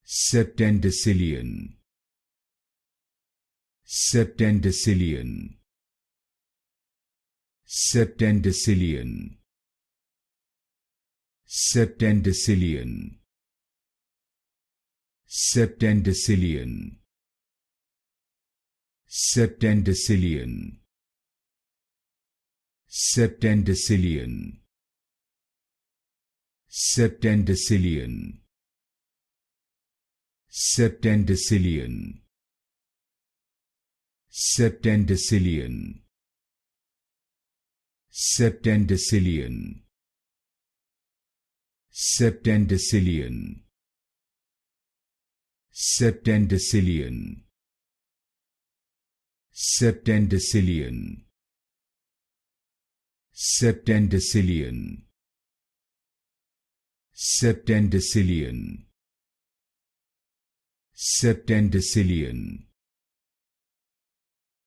Septendecillion, Septendecillion, Septendecillion, Septendecillion, Septendecillion, Septendecillion, Septendecillion, Septendecillion, Septendecillion, Septendecillion, Septendecillion, Septendecillion, Septendecillion, Septendecillion, Septendecillion, Septendecillion, Septendecillion,